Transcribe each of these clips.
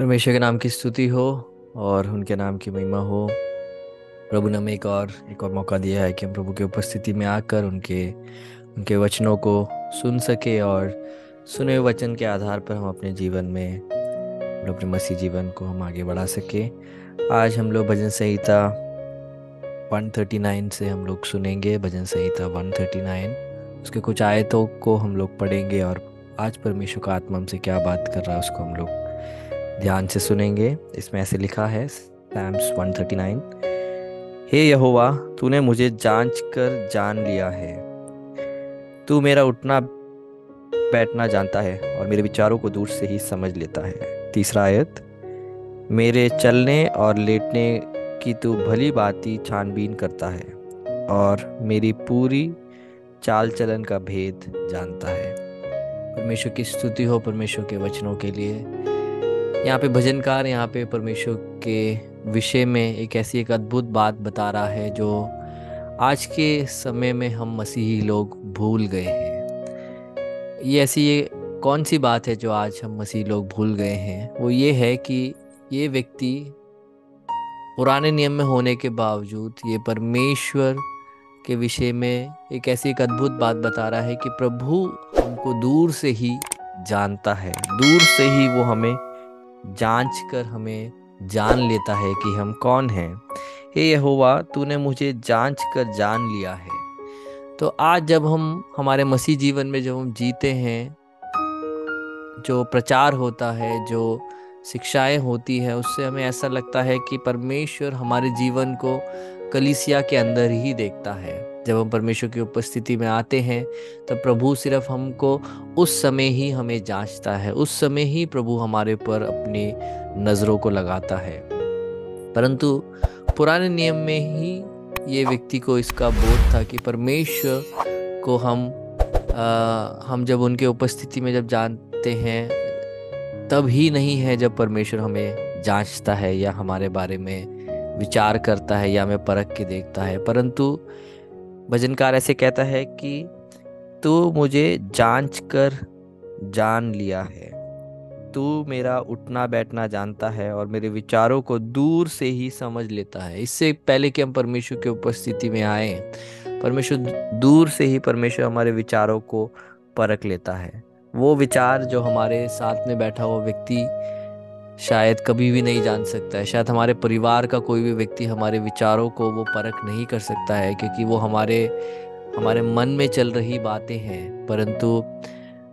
परमेश्वर के नाम की स्तुति हो और उनके नाम की महिमा हो। प्रभु ने हमें एक और मौका दिया है कि हम प्रभु की उपस्थिति में आकर उनके उनके वचनों को सुन सके और सुने हुए वचन के आधार पर हम अपने जीवन में अपने मसीह जीवन को हम आगे बढ़ा सके। आज हम लोग भजन संहिता 139 से हम लोग सुनेंगे। भजन संहिता 139, उसके कुछ आयतों को हम लोग पढ़ेंगे और आज परमेश्वर का आत्मा हमसे क्या बात कर रहा है उसको हम लोग ध्यान से सुनेंगे। इसमें ऐसे लिखा है, Psalms 139। हे यहोवा, तूने मुझे जांच कर जान लिया है। तू मेरा उठना बैठना जानता है और मेरे विचारों को दूर से ही समझ लेता है। तीसरा आयत, मेरे चलने और लेटने की तू भली भांति छानबीन करता है और मेरी पूरी चाल चलन का भेद जानता है। परमेश्वर की स्तुति हो परमेश्वर के वचनों के लिए। यहाँ पे भजनकार यहाँ पे परमेश्वर के विषय में एक अद्भुत बात बता रहा है जो आज के समय में हम मसीही लोग भूल गए हैं। ये कौन सी बात है जो आज हम मसीही लोग भूल गए हैं? वो ये है कि ये व्यक्ति पुराने नियम में होने के बावजूद ये परमेश्वर के विषय में एक अद्भुत बात बता रहा है कि प्रभु हमको दूर से ही जानता है, दूर से ही वो हमें जांच कर हमें जान लेता है कि हम कौन हैं। हे यहोवा, तूने मुझे जांच कर जान लिया है। तो आज जब हम हमारे मसीह जीवन में जब हम जीते हैं, जो प्रचार होता है, जो शिक्षाएं होती है, उससे हमें ऐसा लगता है कि परमेश्वर हमारे जीवन को कलीसिया के अंदर ही देखता है। जब हम परमेश्वर की उपस्थिति में आते हैं तब प्रभु सिर्फ हमको उस समय ही हमें जांचता है, उस समय ही प्रभु हमारे पर अपनी नज़रों को लगाता है। परंतु पुराने नियम में ही ये व्यक्ति को इसका बोध था कि परमेश्वर को हम जब उनके उपस्थिति में जब जानते हैं तब ही नहीं है जब परमेश्वर हमें जांचता है या हमारे बारे में विचार करता है या हमें परख के देखता है। परंतु भजनकार ऐसे कहता है कि तू मुझे जांच कर जान लिया है, तू मेरा उठना बैठना जानता है और मेरे विचारों को दूर से ही समझ लेता है। इससे पहले कि हम परमेश्वर की उपस्थिति में आए, परमेश्वर दूर से ही परमेश्वर हमारे विचारों को परख लेता है। वो विचार जो हमारे साथ में बैठा हुआ व्यक्ति शायद कभी भी नहीं जान सकता है, शायद हमारे परिवार का कोई भी व्यक्ति हमारे विचारों को वो परख नहीं कर सकता है, क्योंकि वो हमारे मन में चल रही बातें हैं। परंतु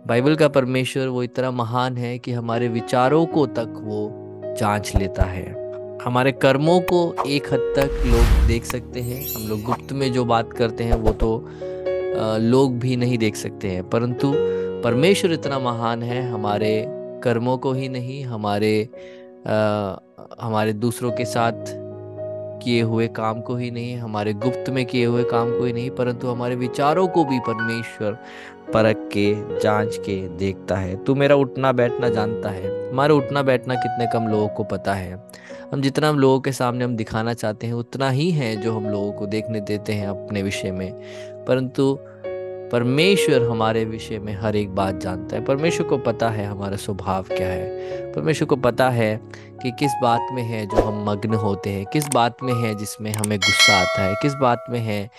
बाइबल का परमेश्वर वो इतना महान है कि हमारे विचारों को तक वो जांच लेता है। हमारे कर्मों को एक हद तक लोग देख सकते हैं। हम लोग गुप्त में जो बात करते हैं वो तो लोग भी नहीं देख सकते हैं, परंतु परमेश्वर इतना महान है, हमारे कर्मों को ही नहीं, हमारे दूसरों के साथ किए हुए काम को ही नहीं, हमारे गुप्त में किए हुए काम को ही नहीं, परंतु हमारे विचारों को भी परमेश्वर परख के जांच के देखता है। तू मेरा उठना बैठना जानता है। हमारा उठना बैठना कितने कम लोगों को पता है। हम लोगों के सामने हम दिखाना चाहते हैं उतना ही है जो हम लोगों को देखने देते हैं अपने विषय में, परंतु परमेश्वर हमारे विषय में हर एक बात जानता है। परमेश्वर को पता है हमारा स्वभाव क्या है। परमेश्वर को पता है कि किस बात में है जो हम मग्न होते हैं, किस बात में है जिसमें हमें गुस्सा आता है, किस बात में है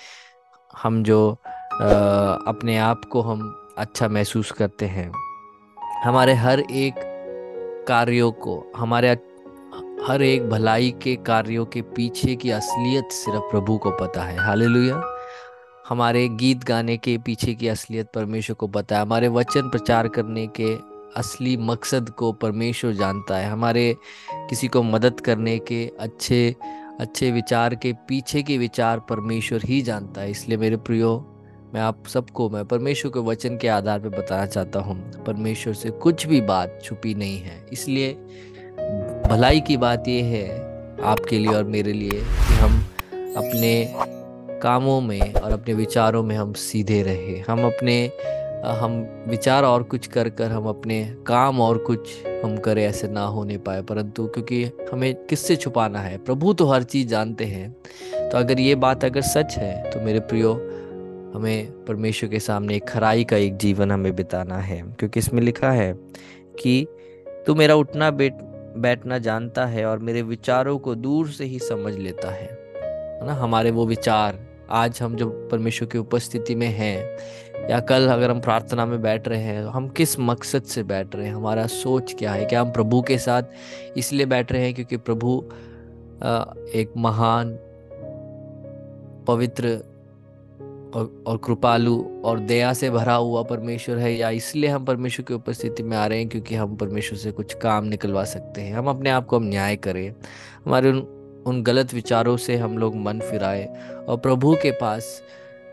हम जो अपने आप को हम अच्छा महसूस करते हैं। हमारे हर एक कार्यों को, हमारे हर एक भलाई के कार्यों के पीछे की असलियत सिर्फ प्रभु को पता है। हालेलुया। हमारे गीत गाने के पीछे की असलियत परमेश्वर को पता है। हमारे वचन प्रचार करने के असली मकसद को परमेश्वर जानता है। हमारे किसी को मदद करने के अच्छे विचार के पीछे के विचार परमेश्वर ही जानता है। इसलिए मेरे प्रियो, मैं परमेश्वर के वचन के आधार पर बताना चाहता हूँ, परमेश्वर से कुछ भी बात छुपी नहीं है। इसलिए भलाई की बात यह है आपके लिए और मेरे लिए कि हम अपने कामों में और अपने विचारों में हम सीधे रहे। हम विचार और कुछ कर हम अपने काम और कुछ हम करें, ऐसे ना होने पाए। परंतु क्योंकि हमें किससे छुपाना है, प्रभु तो हर चीज़ जानते हैं। तो अगर ये बात अगर सच है तो मेरे प्रियो, हमें परमेश्वर के सामने एक खराई का एक जीवन हमें बिताना है, क्योंकि इसमें लिखा है कि तू मेरा उठना बैठना जानता है और मेरे विचारों को दूर से ही समझ लेता है ना। हमारे वो विचार, आज हम जब परमेश्वर की उपस्थिति में हैं या कल अगर हम प्रार्थना में बैठ रहे हैं, हम किस मकसद से बैठ रहे हैं, हमारा सोच क्या है? क्या हम प्रभु के साथ इसलिए बैठ रहे हैं क्योंकि प्रभु एक महान, पवित्र और कृपालु और दया से भरा हुआ परमेश्वर है, या इसलिए हम परमेश्वर की उपस्थिति में आ रहे हैं क्योंकि हम परमेश्वर से कुछ काम निकलवा सकते हैं, हम अपने आप को हम न्याय करें, हमारे उन गलत विचारों से हम लोग मन फिराए और प्रभु के पास,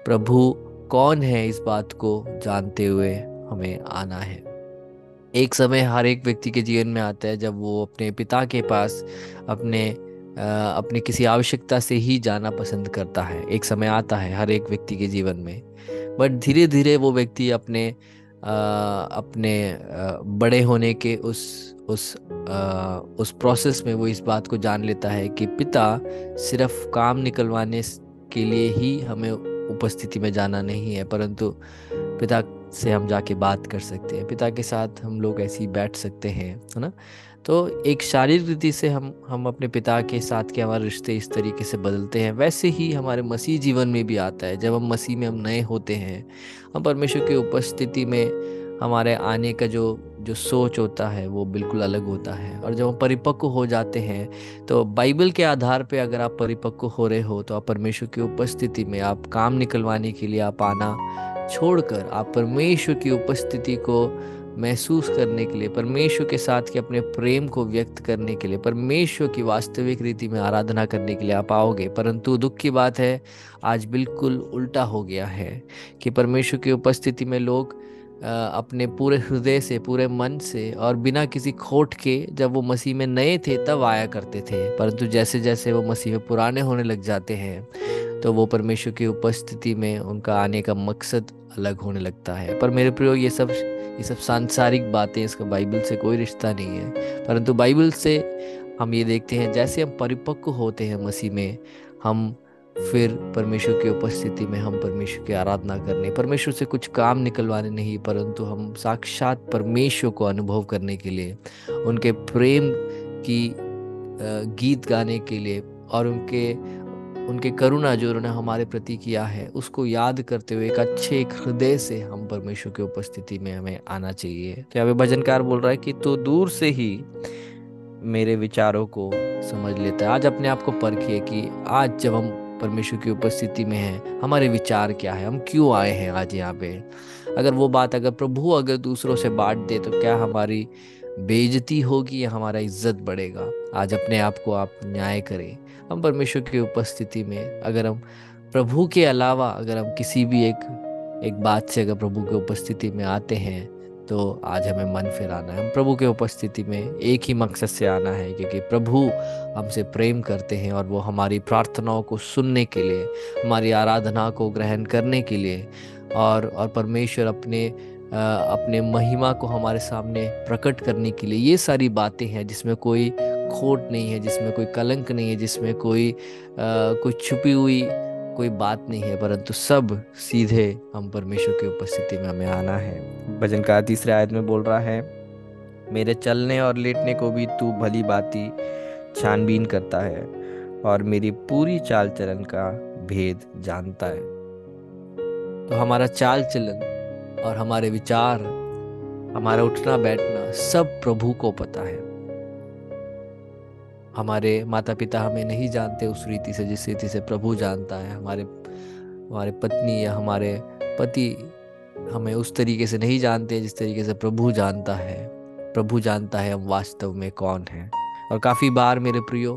प्रभु कौन है इस बात को जानते हुए हमें आना है। एक समय हर एक व्यक्ति के जीवन में आता है जब वो अपने पिता के पास अपनी किसी आवश्यकता से ही जाना पसंद करता है। एक समय आता है हर एक व्यक्ति के जीवन में, बट धीरे धीरे वो व्यक्ति अपने बड़े होने के उस प्रोसेस में वो इस बात को जान लेता है कि पिता सिर्फ काम निकलवाने के लिए ही हमें उपस्थिति में जाना नहीं है, परंतु पिता से हम जाके बात कर सकते हैं, पिता के साथ हम लोग ऐसे ही बैठ सकते हैं, है ना। तो एक शारीरिक रीति से हम अपने पिता के साथ के हमारे रिश्ते इस तरीके से बदलते हैं, वैसे ही हमारे मसीह जीवन में भी आता है। जब हम मसीह में हम नए होते हैं, हम परमेश्वर की उपस्थिति में हमारे आने का जो जो सोच होता है वो बिल्कुल अलग होता है। और जब हम परिपक्व हो जाते हैं तो बाइबल के आधार पे अगर आप परिपक्व हो रहे हो तो आप परमेश्वर की उपस्थिति में आप काम निकलवाने के लिए आप आना छोड़कर आप परमेश्वर की उपस्थिति को महसूस करने के लिए, परमेश्वर के साथ के अपने प्रेम को व्यक्त करने के लिए, परमेश्वर की वास्तविक रीति में आराधना करने के लिए आप आओगे। परंतु दुख की बात है आज बिल्कुल उल्टा हो गया है कि परमेश्वर की उपस्थिति में लोग अपने पूरे हृदय से, पूरे मन से और बिना किसी खोट के, जब वो मसीह में नए थे तब आया करते थे, परंतु जैसे जैसे वो मसीह में पुराने होने लग जाते हैं तो वो परमेश्वर की उपस्थिति में उनका आने का मकसद अलग होने लगता है। पर मेरे प्रियो, ये सब सांसारिक बातें, इसका बाइबल से कोई रिश्ता नहीं है। परंतु बाइबल से हम ये देखते हैं जैसे हम परिपक्व होते हैं मसीह में, हम फिर परमेश्वर की उपस्थिति में हम परमेश्वर की आराधना करने, परमेश्वर से कुछ काम निकलवाने नहीं, परंतु हम साक्षात परमेश्वर को अनुभव करने के लिए, उनके प्रेम की गीत गाने के लिए और उनके करुणा जो उन्होंने हमारे प्रति किया है उसको याद करते हुए एक अच्छे एक हृदय से हम परमेश्वर की उपस्थिति में हमें आना चाहिए। तो यहाँ पे भजनकार बोल रहा है कि तो दूर से ही मेरे विचारों को समझ लेता है। आज अपने आप को परखिए कि आज जब हम परमेश्वर की उपस्थिति में हैं हमारे विचार क्या है, हम क्यों आए हैं आज यहाँ पे। अगर वो बात अगर प्रभु अगर दूसरों से बांट दे तो क्या हमारी बेइज्जती होगी या हमारा इज्जत बढ़ेगा। आज अपने आप को आप न्याय करें। हम परमेश्वर की उपस्थिति में अगर हम प्रभु के अलावा अगर हम किसी भी एक बात से अगर प्रभु की उपस्थिति में आते हैं तो आज हमें मन फिराना है। हम प्रभु के उपस्थिति में एक ही मकसद से आना है क्योंकि प्रभु हमसे प्रेम करते हैं और वो हमारी प्रार्थनाओं को सुनने के लिए, हमारी आराधना को ग्रहण करने के लिए और परमेश्वर अपने महिमा को हमारे सामने प्रकट करने के लिए, ये सारी बातें हैं जिसमें कोई खोट नहीं है, जिसमें कोई कलंक नहीं है, जिसमें कोई छुपी हुई कोई बात नहीं है, परंतु सब सीधे हम परमेश्वर की उपस्थिति में हमें आना है। भजन का तीसरे आयत में बोल रहा है, मेरे चलने और लेटने को भी तू भली भांति छानबीन करता है और मेरी पूरी चाल चलन का भेद जानता है। तो हमारा चाल चलन और हमारे विचार, हमारा उठना बैठना सब प्रभु को पता है। हमारे माता पिता हमें नहीं जानते उस रीति से जिस रीति से प्रभु जानता है। हमारे पत्नी या हमारे पति हमें उस तरीके से नहीं जानते जिस तरीके से प्रभु जानता है। प्रभु जानता है हम वास्तव में कौन हैं। और काफ़ी बार मेरे प्रियो,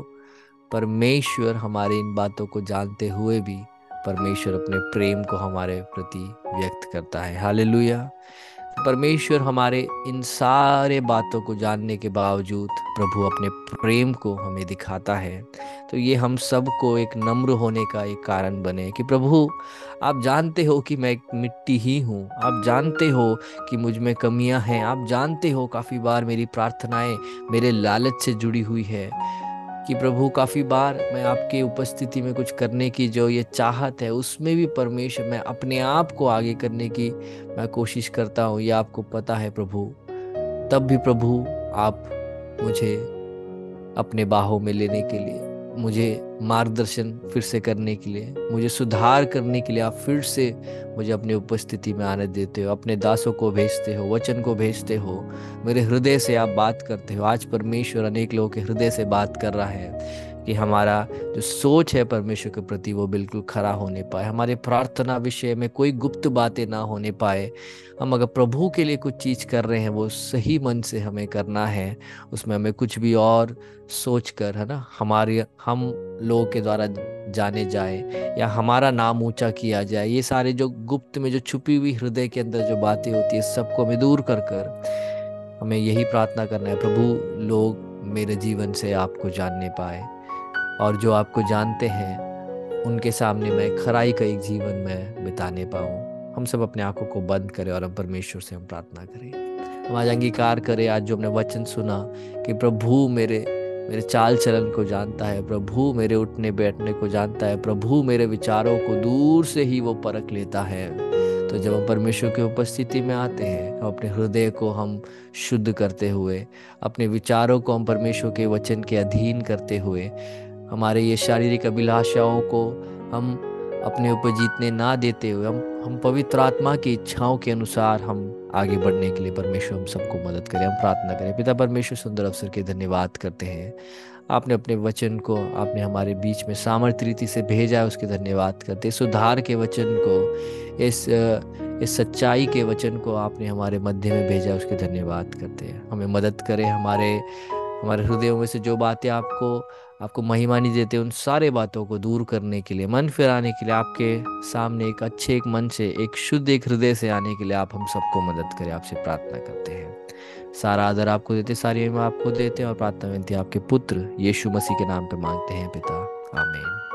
परमेश्वर हमारे इन बातों को जानते हुए भी परमेश्वर अपने प्रेम को हमारे प्रति व्यक्त करता है। हालेलुया। परमेश्वर हमारे इन सारे बातों को जानने के बावजूद प्रभु अपने प्रेम को हमें दिखाता है। तो ये हम सबको एक नम्र होने का एक कारण बने कि प्रभु, आप जानते हो कि मैं एक मिट्टी ही हूँ, आप जानते हो कि मुझ में कमियां हैं, आप जानते हो काफ़ी बार मेरी प्रार्थनाएं मेरे लालच से जुड़ी हुई है कि प्रभु काफ़ी बार मैं आपके उपस्थिति में कुछ करने की जो ये चाहत है उसमें भी परमेश्वर मैं अपने आप को आगे करने की मैं कोशिश करता हूँ, ये आपको पता है प्रभु। तब भी प्रभु आप मुझे अपने बाहों में लेने के लिए, मुझे मार्गदर्शन फिर से करने के लिए, मुझे सुधार करने के लिए आप फिर से मुझे अपनी उपस्थिति में आने देते हो, अपने दासों को भेजते हो, वचन को भेजते हो, मेरे हृदय से आप बात करते हो। आज परमेश्वर अनेक लोगों के हृदय से बात कर रहा है कि हमारा जो सोच है परमेश्वर के प्रति वो बिल्कुल खरा होने पाए, हमारे प्रार्थना विषय में कोई गुप्त बातें ना होने पाए। हम अगर प्रभु के लिए कुछ चीज़ कर रहे हैं वो सही मन से हमें करना है, उसमें हमें कुछ भी और सोच कर, है ना, हमारे हम लोगों के द्वारा जाने जाए या हमारा नाम ऊंचा किया जाए, ये सारे जो गुप्त में जो छुपी हुई हृदय के अंदर जो बातें होती है सबको हमें दूर कर कर हमें यही प्रार्थना करना है, प्रभु लोग मेरे जीवन से आपको जानने पाए, और जो आपको जानते हैं उनके सामने मैं खराई का एक जीवन में बिताने पाऊँ। हम सब अपने आंखों को बंद करें और हम परमेश्वर से हम प्रार्थना करें। हम आज अंगीकार करें, आज जो हमने वचन सुना कि प्रभु मेरे मेरे चाल चलन को जानता है, प्रभु मेरे उठने बैठने को जानता है, प्रभु मेरे विचारों को दूर से ही वो परख लेता है। तो जब हम परमेश्वर की उपस्थिति में आते हैं, हम अपने हृदय को हम शुद्ध करते हुए, अपने विचारों को हम परमेश्वर के वचन के अधीन करते हुए, हमारे ये शारीरिक अभिलाषाओं को हम अपने ऊपर जीतने ना देते हुए, हम पवित्र आत्मा की इच्छाओं के अनुसार हम आगे बढ़ने के लिए परमेश्वर हम सबको मदद करें। हम प्रार्थना करें। पिता परमेश्वर, सुंदर अवसर के धन्यवाद करते हैं। आपने अपने वचन को आपने हमारे बीच में सामर्थ्य रीति से भेजा है, उसके धन्यवाद करते हैं। सुधार के वचन को, इस सच्चाई के वचन को आपने हमारे मध्य में भेजा, उसके धन्यवाद करते हैं। हमें मदद करें, हमारे हमारे हृदयों में से जो बातें आपको महिमा नहीं देते, उन सारे बातों को दूर करने के लिए, मन फिराने के लिए, आपके सामने एक अच्छे एक मन से, एक शुद्ध एक हृदय से आने के लिए आप हम सबको मदद करें। आपसे प्रार्थना करते हैं। सारा आदर आपको देते, सारी महिमा आपको देते हैं, और प्रार्थना विनती आपके पुत्र यीशु मसीह के नाम पे मांगते हैं पिता, आमीन।